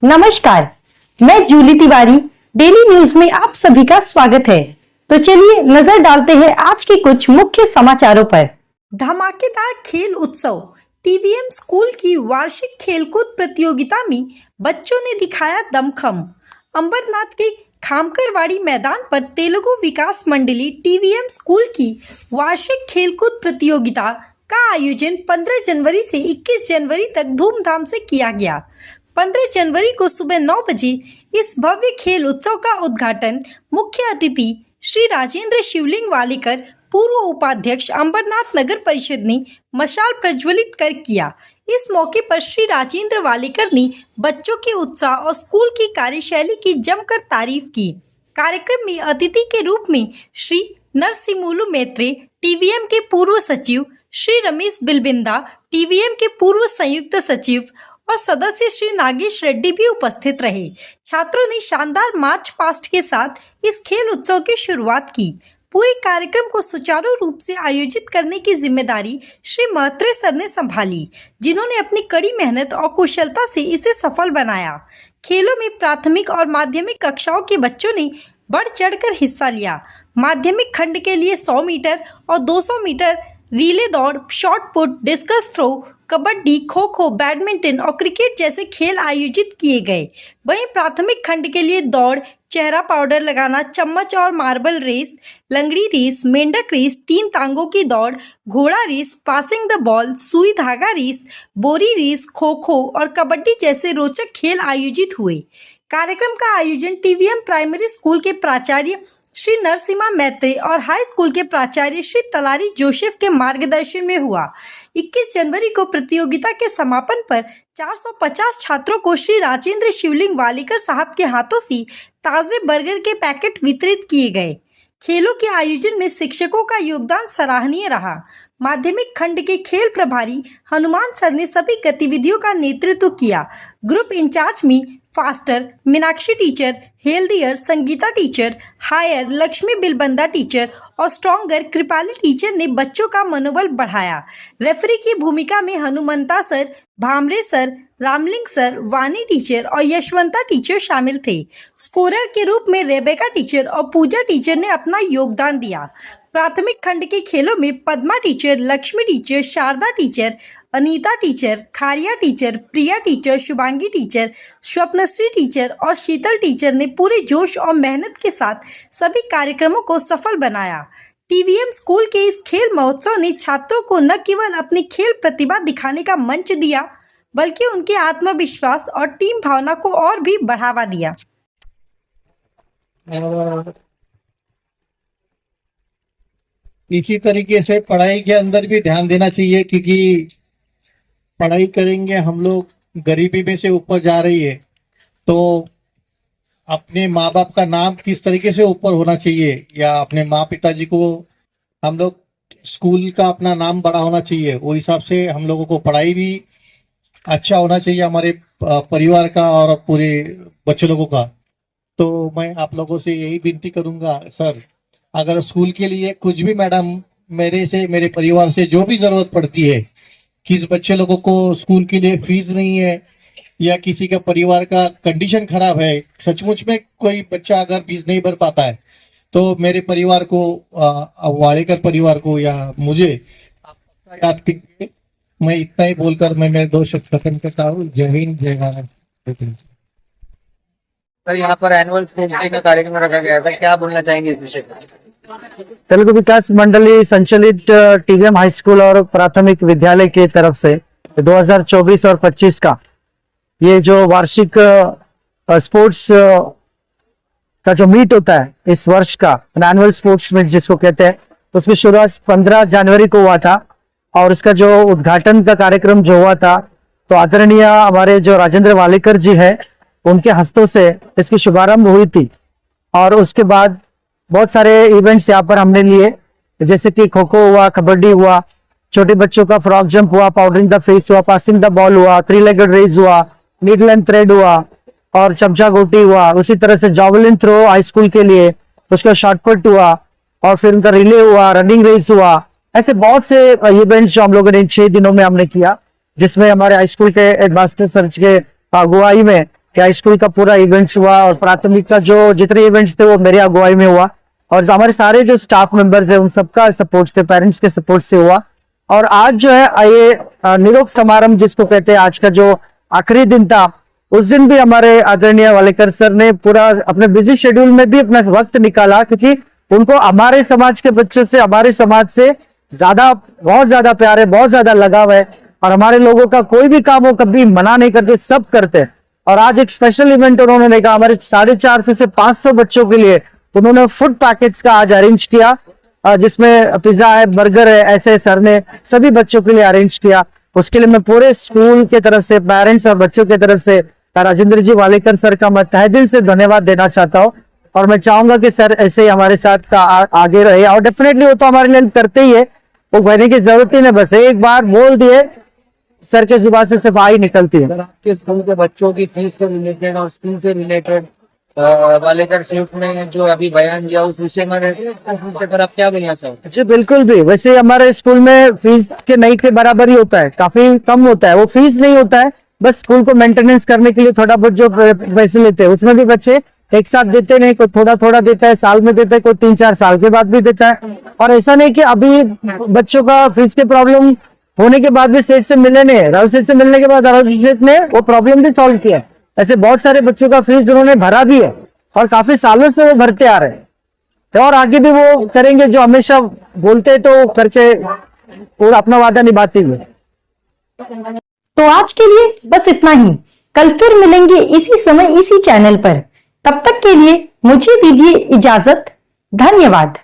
नमस्कार, मैं Jully Tiwari. Daily news में आप सभी का स्वागत है। तो चलिए नजर डालते हैं आज के कुछ मुख्य समाचारों पर। धमाकेदार खेल उत्सव। टीवीएम स्कूल की वार्षिक खेलकूद प्रतियोगिता में बच्चों ने दिखाया दमखम। अंबरनाथ के खामकरवाड़ी मैदान पर तेलुगु विकास मंडली टीवीएम स्कूल की वार्षिक खेलकूद प्रतियोगिता का आयोजन 15 जनवरी से 21 जनवरी तक धूमधाम से किया गया। 15 जनवरी को सुबह 9 बजे इस भव्य खेल उत्सव का उद्घाटन मुख्य अतिथि श्री राजेंद्र शिवलिंग वालेकर, पूर्व उपाध्यक्ष अंबरनाथ नगर परिषद ने मशाल प्रज्वलित कर किया। इस मौके पर श्री राजेंद्र वालेकर ने बच्चों के उत्साह और स्कूल की कार्यशैली की जमकर तारीफ की। कार्यक्रम में अतिथि के रूप में श्री नरसिमुलु मैत्रे, टीवीएम के पूर्व सचिव, श्री रमेश बिलबिंदा, टीवीएम के पूर्व संयुक्त सचिव और सदस्य श्री नागेश रेड्डी भी उपस्थित रहे। छात्रों ने शानदार मार्च पास्ट के साथ इस खेल उत्सव की शुरुआत की। पूरे कार्यक्रम को सुचारू रूप से आयोजित करने की जिम्मेदारी श्री महत्रे सर ने संभाली, जिन्होंने अपनी कड़ी मेहनत और कुशलता से इसे सफल बनाया। खेलों में प्राथमिक और माध्यमिक कक्षाओं के बच्चों ने बढ़ चढ़कर हिस्सा लिया। माध्यमिक खंड के लिए 100 मीटर और 200 मीटर रिले दौड़, shot put, discus throw, kabaddi, kho kho, badminton और क्रिकेट जैसे खेल आयोजित किए गए। वहीं प्राथमिक खंड के लिए दौड़, चेहरा पाउडर लगाना, चम्मच और मार्बल रेस, लंगड़ी रेस, मेंढक रेस, 3 टांगों की दौड़, घोड़ा रेस, पासिंग द बॉल, सुई धागा रेस, बोरी रेस, खो खो और कबड्डी जैसे रोचक खेल आयोजित हुए। कार्यक्रम का आयोजन टीवीएम प्राइमरी स्कूल के प्राचार्य श्री नरसिमा मैत्रे और हाई स्कूल के प्राचार्य श्री तलारी जोसेफ के मार्गदर्शन में हुआ। 21 जनवरी को प्रतियोगिता के समापन पर 450 छात्रों को श्री राजेंद्र शिवलिंग वालेकर साहब के हाथों से ताजे बर्गर के पैकेट वितरित किए गए। खेलों के आयोजन में शिक्षकों का योगदान सराहनीय रहा। माध्यमिक खंड के खेल प्रभारी हनुमान सर ने सभी गतिविधियों का नेतृत्व किया। ग्रुप इंचार्ज में faster, Meenakshi teacher, healthier, Sangeeta teacher, higher, Lakshmi Bilbanda teacher और स्ट्रॉन्गर कृपाली टीचर ने बच्चों का मनोबल बढ़ाया। रेफरी की भूमिका में Hanumanta sir, Bhamre sir, Ramling sir, Vani teacher और यशवंता टीचर शामिल थे। स्कोरर के रूप में रेबेका टीचर और पूजा टीचर ने अपना योगदान दिया। प्राथमिक खंड के खेलों में Padma teacher, Lakshmi teacher, Sharda teacher, Anita teacher, Kharia teacher, Priya teacher, Shubhangi teacher, Swapnashree teacher और शीतल टीचर ने पूरे जोश और मेहनत के साथ सभी कार्यक्रमों को सफल बनाया। टीवीएम स्कूल के इस खेल महोत्सव ने छात्रों को न केवल अपनी खेल प्रतिभा दिखाने का मंच दिया, बल्कि उनके आत्मविश्वास और टीम भावना को और भी बढ़ावा दिया। इसी तरीके से पढ़ाई के अंदर भी ध्यान देना चाहिए, क्योंकि पढ़ाई करेंगे हम लोग, गरीबी में से ऊपर जा रही है, तो अपने माँ बाप का नाम किस तरीके से ऊपर होना चाहिए, या अपने माँ पिताजी को हम लोग स्कूल का अपना नाम बड़ा होना चाहिए, वो हिसाब से हम लोगों को पढ़ाई भी अच्छा होना चाहिए, हमारे परिवार का और पूरे बच्चे लोगों का। तो मैं आप लोगों से यही विनती करूंगा, सर अगर स्कूल के लिए कुछ भी मैडम मेरे परिवार से जो भी जरूरत पड़ती है, किस बच्चे लोगों को स्कूल के लिए फीस नहीं है या किसी का परिवार का कंडीशन खराब है, सचमुच में कोई बच्चा अगर फीस नहीं भर पाता है, तो मेरे परिवार को, वालेकर परिवार को या मुझे आप पक्का याद कीजिए। मैं इतना ही बोलकर मैं मेरे 2 शब्द खत्म करता हूँ। जय हिंद, जय भारत। सर, यहाँ पर एनुअल स्पोर्ट्स डे का कार्यक्रम रखा गया था, क्या बोलना चाहेंगे इस विषय पर? तेलुगु विकास मंडली संचालित टीवीएम हाई स्कूल और प्राथमिक विद्यालय की तरफ से 2024 और 25 का ये जो वार्षिक स्पोर्ट्स का जो मीट होता है इस वर्ष का, एनुअल स्पोर्ट्स मीट जिसको कहते हैं, उसकी शुरुआत 15 जनवरी को हुआ था और इसका जो उद्घाटन का कार्यक्रम जो हुआ था, तो आदरणीय हमारे जो राजेंद्र वालेकर जी है, उनके हस्तों से इसकी शुभारंभ हुई थी। और उसके बाद बहुत सारे इवेंट्स यहाँ पर हमने लिए, जैसे कि खो खो हुआ, कबड्डी हुआ, छोटे बच्चों का फ्रॉक जंप हुआ, पाउडरिंग द फेस हुआ, पासिंग द बॉल हुआ, 3 लेगेड रेस हुआ, नीडल एंड थ्रेड हुआ और चमचा गोटी हुआ। उसी तरह से जॉवलिन थ्रो हाई स्कूल के लिए, उसका शॉर्टपुट हुआ और फिर उनका रिले हुआ, रनिंग रेस हुआ। ऐसे बहुत से इवेंट्स जो हम लोगों ने इन 6 दिनों में हमने किया, जिसमें हमारे हाई स्कूल के हेडमास्टर सर के अगुवाई में कि हाई स्कूल का पूरा इवेंट्स हुआ और प्राथमिक का जो जितने इवेंट्स थे वो मेरे अगुवाई में हुआ और हमारे सारे जो स्टाफ मेंबर्स है उन सबका सपोर्ट थे, पेरेंट्स के सपोर्ट से हुआ। और आज जो है ये निरोप समारंभ जिसको कहते हैं, आज का जो आखिरी दिन था, उस दिन भी हमारे आदरणीय वालेकर सर ने पूरा अपने बिजी शेड्यूल में भी अपना वक्त निकाला, क्योंकि उनको हमारे समाज के बच्चों से, हमारे समाज से ज्यादा, बहुत ज्यादा प्यार है, बहुत ज्यादा लगाव है और हमारे लोगों का कोई भी काम हो कभी मना नहीं करते, सब करते हैं। और आज एक स्पेशल इवेंट उन्होंने कहा, हमारे 450 से 500 बच्चों के लिए उन्होंने फूड पैकेट्स का आज अरेंज किया, जिसमें पिज्जा है, बर्गर है, ऐसे सर ने सभी बच्चों के लिए अरेंज किया। उसके लिए मैं पूरे स्कूल के तरफ से, पेरेंट्स और बच्चों की तरफ से राजेंद्र जी वालेकर सर का मैं तहे दिल से धन्यवाद देना चाहता हूँ। और मैं चाहूंगा कि सर ऐसे ही हमारे साथ का आगे रहे और डेफिनेटली वो तो हमारे लिए करते ही है, वो कहने की जरूरत ही नहीं, बस एक बार बोल दिए सर के जुबान से सिर्फ आई निकलती है। सर, आपके स्कूल के बच्चों की फीस से रिलेटेड और स्कूल से रिलेटेड वालेकर सेठ ने जो अभी बयान दिया उस विषय पर आप क्या बोलना चाहोगे? जी बिल्कुल भी, वैसे हमारे स्कूल में फीस के नहीं के बराबर ही होता है, काफी कम होता है, वो फीस नहीं होता है, बस स्कूल को मेंटेनेंस करने के लिए थोड़ा बहुत जो पैसे लेते हैं उसमें भी बच्चे एक साथ देते नहीं, कोई थोड़ा थोड़ा देता है, साल में देता है, कोई 3-4 साल के बाद भी देता है। और ऐसा नहीं कि अभी बच्चों का फीस के प्रॉब्लम होने के बाद भी सेठ से मिले नहीं, राहुल सेठ से मिलने के बाद राहुल सेठ ने वो प्रॉब्लम भी सॉल्व किया। ऐसे बहुत सारे बच्चों का फीस उन्होंने भरा भी है और काफी सालों से वो भरते आ रहे हैं और आगे भी वो करेंगे, जो हमेशा बोलते हैं तो करके पूरा अपना वादा निभाते हुए। तो आज के लिए बस इतना ही, कल फिर मिलेंगे इसी समय इसी चैनल पर। तब तक के लिए मुझे दीजिए इजाजत। धन्यवाद।